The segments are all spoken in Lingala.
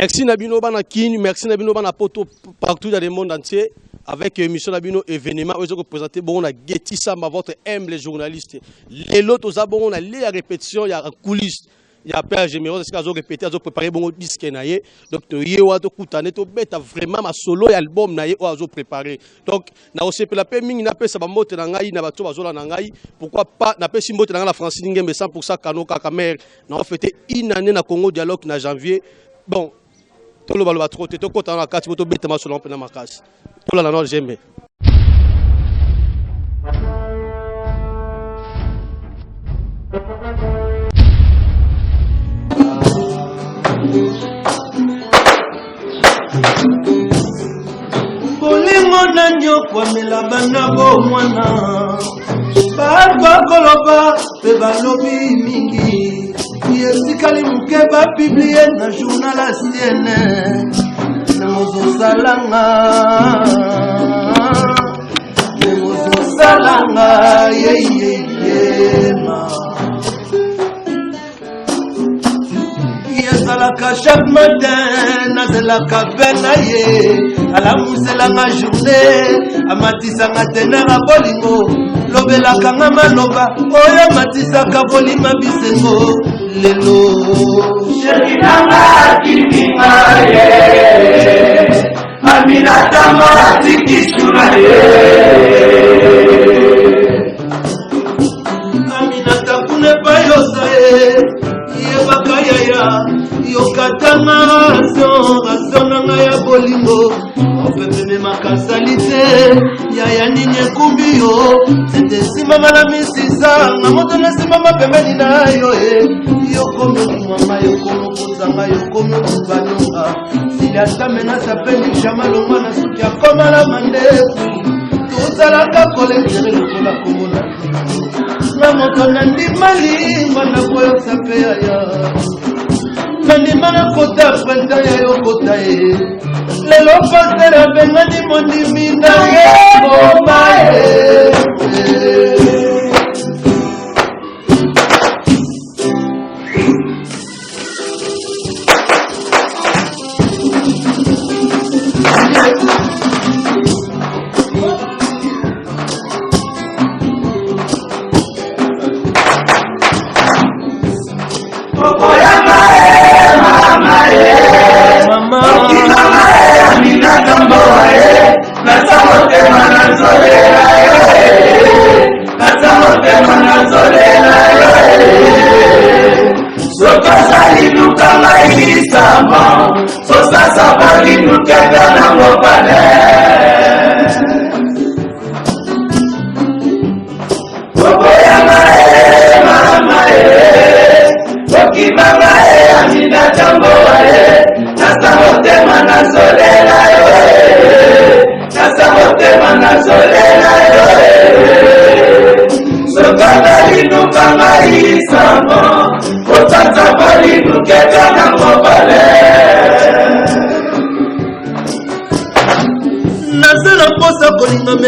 Merci Nabino Banakini, merci Nabino Banapoto partout dans le monde entier. Avec émission Nabino événement, vous avez présenté bon, on a Getty Samba, votre humble journaliste. Les autres, on a les répétitions, il y a coulisses. Il y a Père Géméreux, c'est qu'ils ont répété, ils ont préparé bon disque. Donc, il y a vraiment ma solo et album, ils ont préparé. Donc, na aussi la paix, il n'a pas sa moto na ngai, na bato bazola na ngai. Pourquoi pas, na pas si moto na la France, mais 100% Kano Kakamer. On a fêté une année na Congo Dialogue na janvier. Bon, tout le monde va trop, tout le monde a quatre, tout le monde a sur l'empire na ma casse. Tout le monde j'aime. Bolingo na nyokwa melabana bo mwana Baba koloba pe balobi mingi Yesikali muke ba publier na journal la CNN Nemozo salanga ye ma Salaka chaque matin, nazelaka penaye, ala muselanga journée, amatisanga tenera bolingo, lobelaka nga maloba, oyo matisaka bolima bisengo, lelo. Shekinanga kininga ye, aminata matikisuna ye. Aminata kunepa yosa ye. Bakayaya yokatanga azonanga ya bolingo opepeme makasalite yaya nini ekumbi yo tete simama na misisa nga moto na simama pembeni na yo yokomi okumwanga yokomi okozanga yokomi okubanyonga siliatamena sapeni shamalongwa na suki akoma na mandefu tozalaka kolektere lokola komona na moto na ndimali ngwana koyo sape yaya na ndimana kota prenta ya yokota ye lelo pasera bengani mondimi na ye ngoma ye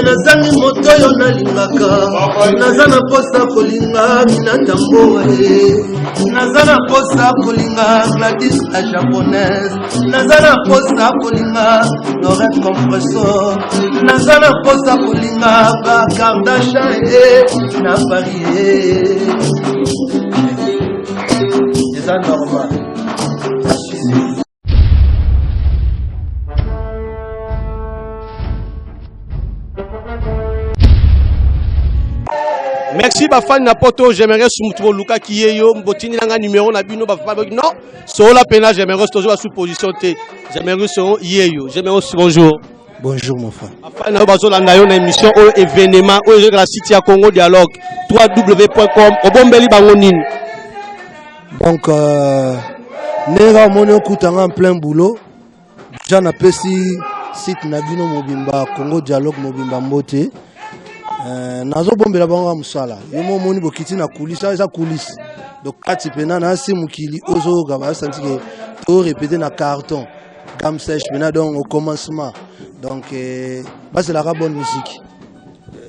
nazangi moto yo nalingaka naza na posa kolinga minatamboa naza na posa kolinga Gladys la japonaise naza na posa kolinga Lorette Compressor naza na posa kolinga ba Kardashian na Paris eza normal. Merci bafani na poto, j'aimerais sumutuo Luka Kiyeyo, mbotini nanga numéro na bino bafani non, so la pena j'aimerais toujours sous position T. J'aimerais so Yeyo, j'aimerais bonjour. Bonjour mon frère. Afani na bazo landa yo na émission au événement au la site ya Congo Dialogue www.com obombeli bango nini. Donc nera mono kutanga en plein boulot. Déjà na pesi site na bino mobimba Congo Dialogue mobimba mbote. Nazo bombela bango musala yemo moni bokiti na coulisse eza coulisse donc kati pena na si mukili ozo gaba sentike to répéter na carton gamme sèche pena donc au commencement donc c'est la bonne musique.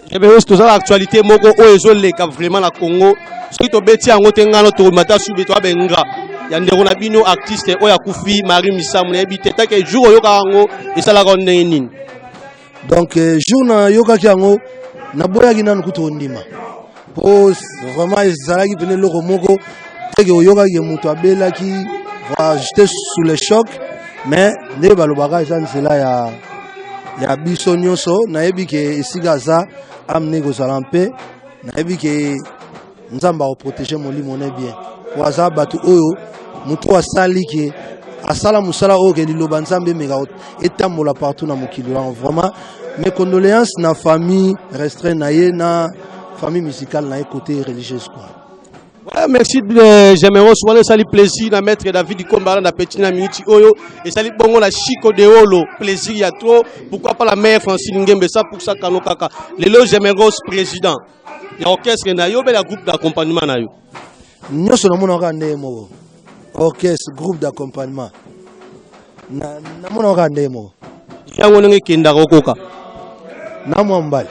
Eh bien c'est ça l'actualité moko o ezo leka vraiment na Congo soki to beti yango tengano to mata subi to benga ya ndeko na bino artiste oya kufi Marie Misamu na yebi teta ke jour oyo kango esala ko ndenge nini. Donc jour na yoka kiango na boya gina nkuto ndima. Po vraiment ezalaki pene loko moko teke oyoka ke muto abela ki va j'étais sous le choc mais ne balobaka eza nzela ya biso nyonso na yebi ke esika za amne kozala mpe na yebi ke nzamba ko protéger molimo ne bien. Waza batu oyo muto asali ke asala musala oyo ke liloba nzambe meka etambola partout na mokili vraiment mes condoléances na famille restreinte na ye na famille musicale na côté religieuse quoi. Ouais, merci j'aimerais souvent ça li plaisir na maître David Kombala na petit na minute oyo et ça li bongo na Chico de Olo plaisir ya trop pourquoi pas la mère Francine Ngembe ça pour ça kano kaka lelo j'aimerais président ya orchestre na yo be la groupe d'accompagnement na yo nyoso na mona ka ndemo orchestre groupe d'accompagnement na mona ka ndemo yango ndenge kenda kokoka na mwambali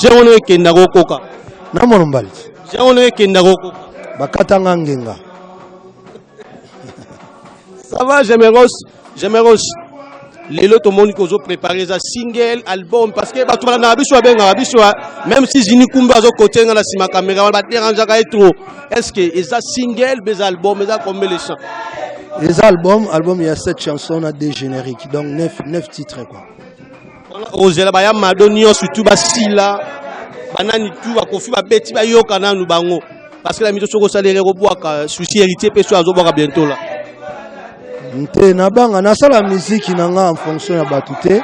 yango ndenge kenda kokoka na mwambali yango ndenge kenda kokoka bakatanga ngenga ça va j'aimerais lelo to moni kozo préparer za single album parce que ba tumana na biso benga biso même si Zini Kumba zo côté nga na sima caméra ba déranger ka trop est-ce que eza single bez album eza combien les chants les albums il y a 7 chansons na des génériques donc 9 titres quoi ozela ba ya madonio surtout ba sila banani tu ba kofi ba beti ba yoka na nu bango parce que la mise soko salaire ko boaka souci héritier pe so azo boaka bientôt là nte na banga na sala musique nanga en fonction ya batute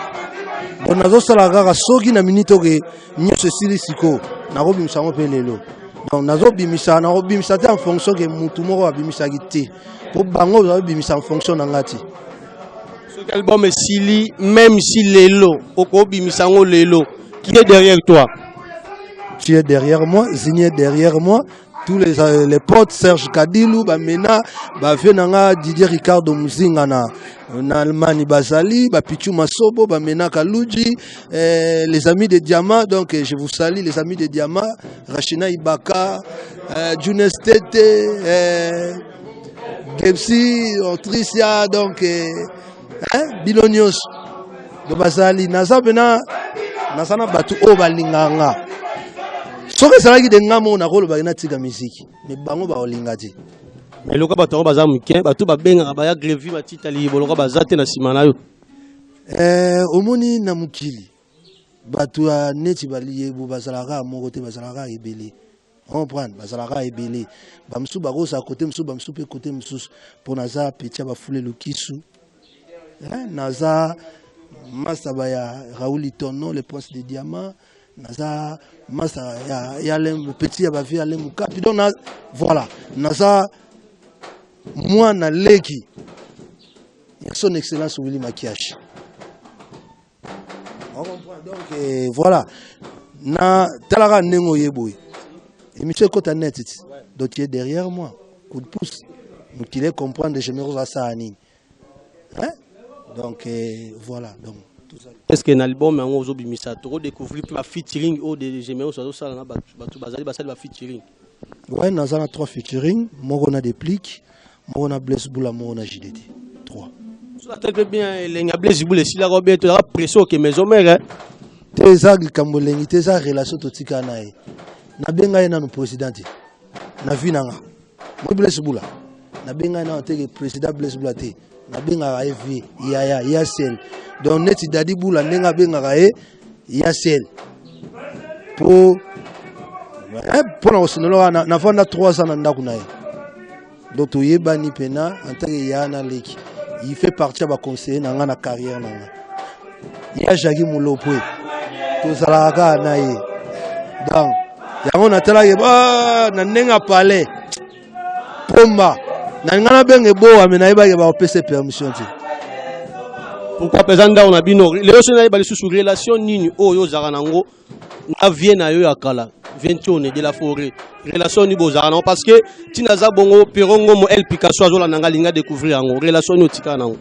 donc nazo sala kaka soki na minute ke nyoso sili siko na ko bimisa ngo pe lelo donc nazo bimisa na ko bimisa te en fonction ke mutu moko abimisa ki pour bango za bimisa en fonction na ngati ce album sili même si lelo oko bimisa ngo lelo qui est derrière toi tu es derrière moi Zini est derrière moi tous les potes Serge Kadilou Bamena Bavenanga Didier Ricardo Muzinga na Allemagne Bazali Pichu Masobo Bamena Kaluji les amis de Diamant donc je vous salue les amis de Diamant Rachina Ibaka Junes Tete Gepsi Tricia donc Bilonios de Bazali Nazabena Nasana Batu Obalinganga soki ezalaki de ngamo na koloba na tika musique mais bango ba olinga te mais loka bato baza muke bato babenga ba ya grevi batita libo loka bazate na sima na yo omoni na mukili bato ya neti baliye bo bazalaka moko te bazalaka ebele on prend bazalaka ebele ba msu ba kosa côté msu ba msu pe côté msu pour naza petia ba fule lukisu naza masaba ya Raoul Itono le prince de diamant naza masa ya le petit ya ba vie ale mukapi donc voilà naza moi na leki ya son excellence Willy Makiash on comprend donc voilà na talaka nengo yeboy et monsieur Kotanet donc tu es derrière moi coup de pouce nous qui les comprendre je me rose ça ani hein donc voilà donc est-ce que l'album est un bimisa to découvrir plus featuring au de j'aimerais ça ça na batu bazali basali ba featuring ouais naza na 3 featuring moko na Déplique moko na Blaise Boula moko na JDT 3 ça très bien les Blaise Boula si la robert tu as pression que maison mère tes agli kambolengi tes a relation totika na e na benga na no président na vinanga mo Blaise Boula na benga na te président Blaise Boula te na benga FV ya sel donc neti dadi bula nenga benga kae ya sel pour na osinolo na fanda 300 na ndaku na ye donc toyebani pena en tant que yana leki il fait partie ba conseiller na nga na carrière na nga ya jagi mulopwe to salaka na ye donc yango na tala ke ba na nenga palais pomba na ngana benge bo amena yeba ke ba opese permission ti pourquoi pesanda on a bino les gens na sous relation nini oyo zaka nango na vie na yo ya kala 21 de la forêt relation ni bozaka nango parce que tinaza bongo perongo mo El Picasso azola nanga linga découvrir yango relation ni otika nango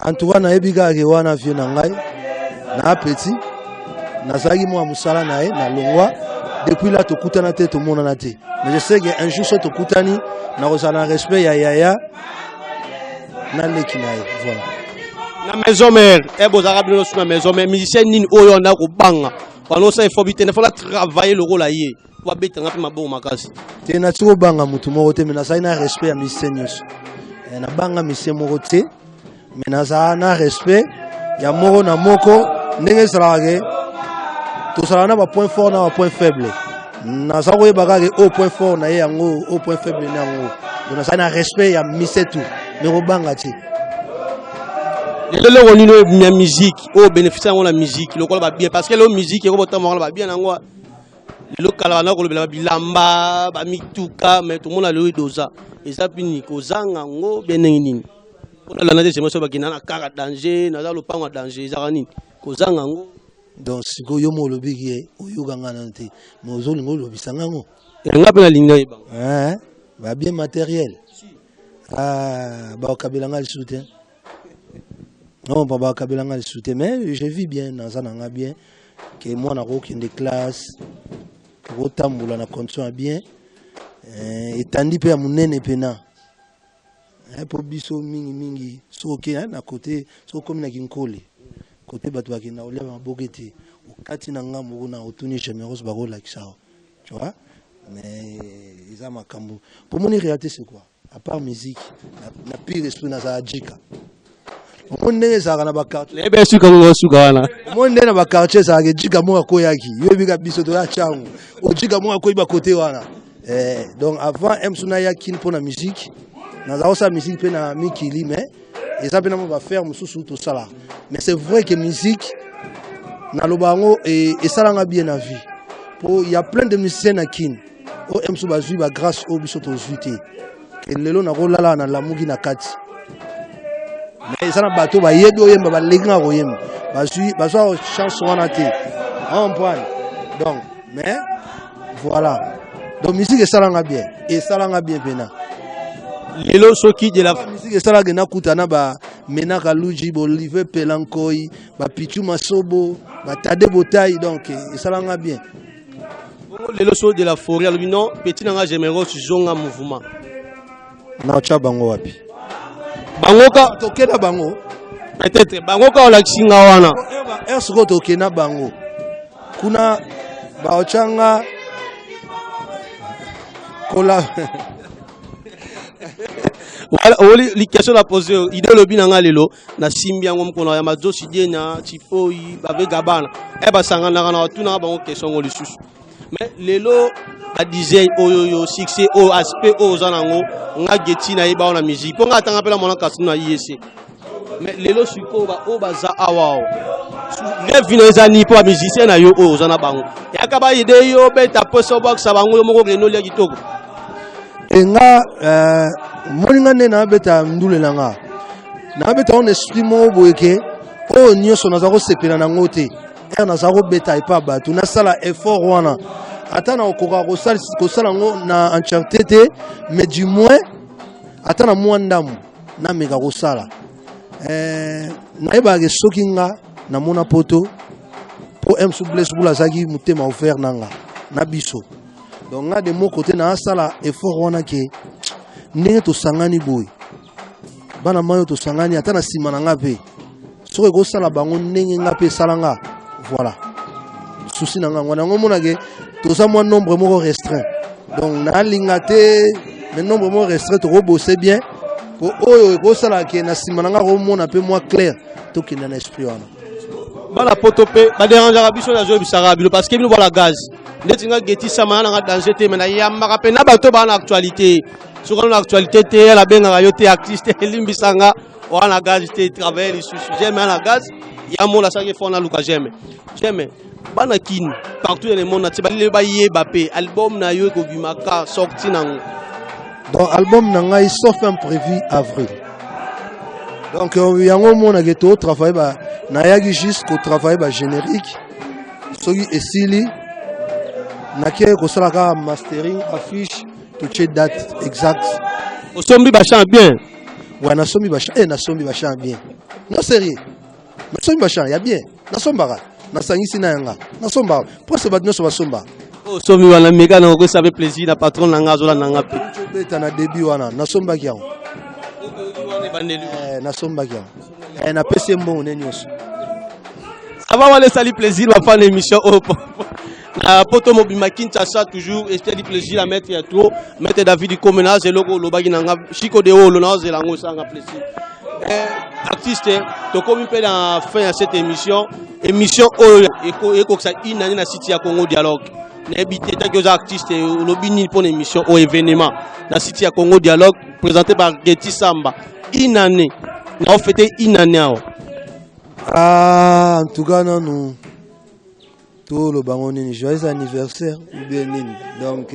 en tout cas na yebika ke wana vie na ngai na petit nazaki mo musala na ye na longwa depuis là to kutana te to monana te mais je sais que un jour so to kutani na kozala respect ya yaya na leki na voilà na maison mère e bozaka bino sur na maison mère musicien nini oyo na ko banga pano ça il faut biter il faut la travailler le rôle aye wa betanga pe mabo makasi te na tiko banga mutu moko te mais na sai na respect ya musicien nyos na banga musicien moko te mais na za na respect ya moko na moko ndenge salage to salana ba point fort na ba point faible na za ko yeba ke au point fort na ye yango au point faible na yango donc na sai na respect ya musicien tout mais ko banga te le rôle de la musique au bénéfice de la musique le ba bien parce que la musique ko botamanga ba bien nango le kala na ko le bilamba ba mituka mais tout le monde a le doza et ça pini ko zanga ngo benengini on a la nade c'est ba kina na kara danger na za lo panga danger za nini ko zanga ngo donc siko yo mo lobi ki oyo ganga nante mo zo lingo lobi sanga ngo nga pe na linga iba ba bien matériel ba kabela ngal soutien. Non, papa Kabelanga le soutien, mais je vis bien dans un bien que moi na aucune des classes pour autant moula na condition bien et tandis pe amunene pena pour biso mingi so ke na côté so comme na kinkole côté bato bakina oleba maboketi okati na ngambo na otuni généros bako la kisao tu vois mais ils ont makambo pour mon réalité c'est quoi à part musique na pire esprit na za jika monde ezaka na bakartier ebe suka ngo suka wana monde na bakartier ezaka jika mo akoyaki yobi ka biso to ya changu o jika mo akoyiba côté wana donc avant emsuna ya kin pour la musique na za osa musique pe na mikili mais eza pe na mo ba faire mususu to sala mais c'est vrai que musique na lobango et salanga bien na vie pour il y a plein de musiciens na kin o emsu ba zui ba grâce au biso to zuité que lelo na ko lala na lamugi na kati mais ça na bateau ba yebi oyemba ba lenga oyemba ba so chanson wana te on prend donc mais voilà donc musique est salanga bien et salanga bien pena lelo soki de la musique est salanga na kutana ba menaka luji bo Olivier Pelankoi ba Pichu Masobo ba Tade Botai donc et salanga bien lelo so de la forêt le non petit nanga généraux zonga mouvement na cha bango wapi bangoka tokena bango peut-être bangoka on la kinga wana est-ce que tokena bango kuna ba ochanga kola voilà oli question la poser idée le binanga lelo na simbia ngom kona ya mazosi diena tipoi bave gabana e ba sangana na tuna bango question ngoli susu mais lelo a disait oyo succès au aspect aux anango nga geti na iba na musique po nga tanga pela mona kasuna yesi mais lelo suko ba o baza awao ne vineza ni po musicien na yo o zana bango yaka ba ide yo beta poso box bango yo moko reno le kitoko enga moninga ne na beta ndule langa na beta on esprit mo boyeke o nyoso na zako sepela na ngote na zako beta ipa batu na sala effort wana atana okoka kosala ngo na enchanté mais du moins atana mwandamu na meka kosala na eba ke sokinga na mona poto po emsu bless bula zaki mutema offert nanga na biso donc nga de mon côté na sala effort wana ke ndenge to sangani boy bana mayo to sangani atana sima na nga pe soko ko sala bango ndenge nga pe salanga voilà souci na nga ngona ngomona ke tout ça moi nombre moko restreint donc na lingate mais nombre moko restreint to bosser bien pour oyo ko sala ke na sima na nga ko mona pe moi clair to ki na esprit wana bala potope ba déranger biso na zo bisara bilo parce que bino voilà gaz ndeti nga geti sama na nga danger te mais na yamba pe na bato ba na actualité sur na actualité te la benga yo te artiste limbisanga wana gaz te travailler sur j'aime na gaz ya mo la ça que font na luka j'aime bana kin partout dans le monde na tibali ba yeba pe album na yo ko bimaka sorti nango donc album na ngai sauf un prévu avril donc yango mona ke to travailler ba na yagi jusqu'au travail ba générique soki esili na ke ko sala ka mastering affiche to che date exact au sombi ba chant bien ouais na sombi ba chant bien non sérieux na sombi ba chant ya bien na sombara na sangisi na yanga na somba pour ce batno so basomba Oh, somi wana meka na ko sabe plaisir na patron na ngazola na ngapi. Beta na début wana na sombaki yango. Na sombaki yango. Na pesi mbongo ne nyonso. Ça va wale sali plaisir va faire l'émission au na poto mobima Kinshasa toujours et c'est du plaisir à mettre trop mettre David Komena c'est loko lobaki na Chico de Olo na zelango sanga plaisir. Artiste to komi pe na fin à cette émission eko ça une année na City ya Congo Dialogue. Na habité ta que artiste lobini pour l'émission au événement na City ya Congo Dialogue présenté par Getty Samba. Une année. Na fêté une année. Ah, en tout cas, non, tout le bangon est joyeux anniversaire. Donc,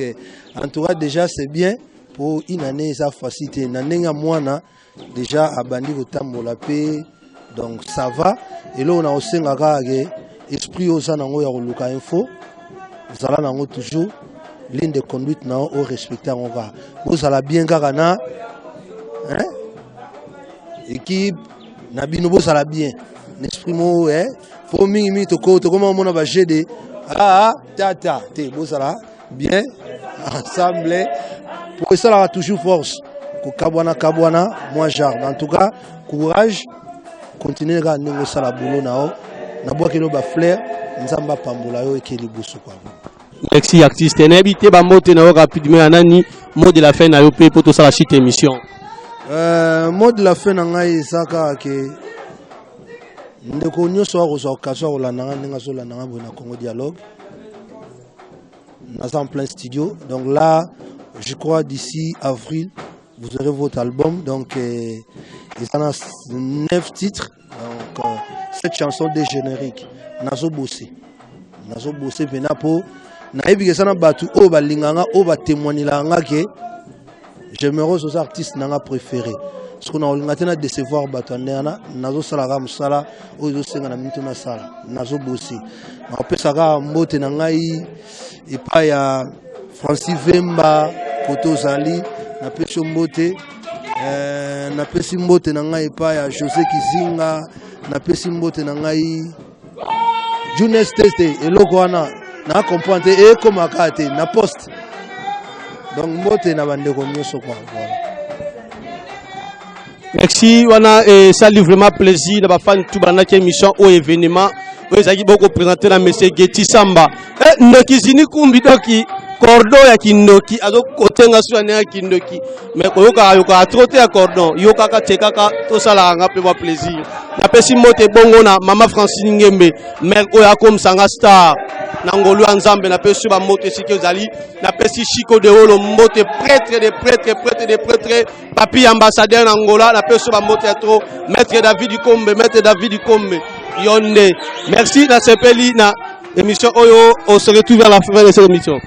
en tout cas, déjà, c'est bien pour une année, ça facilite. Une année à moi, déjà, à Bandi, au temps la paix. Donc, ça va. Et là, on a aussi un esprit aux gens qui ont le info. Vous allez toujours ligne de conduite au respecter. Vous allez bien, Garana. Équipe, Nabino, vous allez bien. L'esprit mot est faut minimi to comment on va gérer tata te bosala bien ensemble pour ça là toujours force ko kabwana moi genre en tout cas courage continuer à négocier sala boulot na bois kilo ba fleur nzamba pambola yo ekeli busu kwa. Merci artiste n'habité ba moté na rapidement anani mot de la fin na yo pe pour tout ça la chute émission mot de la fin na ngai saka ke ndeko nyonso akozwa occasion kolandanga ndenge azolandanga boye na Congo Dialogue naza en plein studio donc là je crois d'ici avril vous aurez votre album donc il y en a 9 titres donc 7 chansons des génériques nazo bossé pena po nayebi ke sana batu o balinganga o ba témoignelanga ke j'aimerais aux artistes nanga préféré. Ce qu'on a eu décevoir Batandéana, Nazo Salara Moussala, Ozo Sengana Mituna Sala, Nazo Bossi. On peut savoir Mbote Nangaï, et pas ya Francis Vemba, Koto Zali, Napesho Mbote, Napesi Mbote Nangaï, et pas ya José Kizinga, Napesi Mbote Nangaï, Junes Teste, et Logoana, na comprendre, et comme Akate, na poste. Donc Mbote na bande comme nous voilà. Merci, wana ça livre vraiment plaisir de faire tout banaki émission au événement. Vous avez beaucoup présenté la monsieur Getty Samba. Ndoki zini kumbi doki cordon ya kindoki azo kotenga swana ya kindoki. Mais yoka trotter ya cordon, yoka ka tekaka to sala nga pe ba plaisir. Na pesi mote bongo na mama Francine Ngembe, mère oya comme sanga star. Nangolu Nzambe na pesi ba mote sike ozali na pesi Chico de Olo mote prêtre de prêtre papi ambassadeur Angola na pesi ba mote trop maître David Kombe yonde merci na sepeli na émission oyo on se retrouve à la fin de cette émission.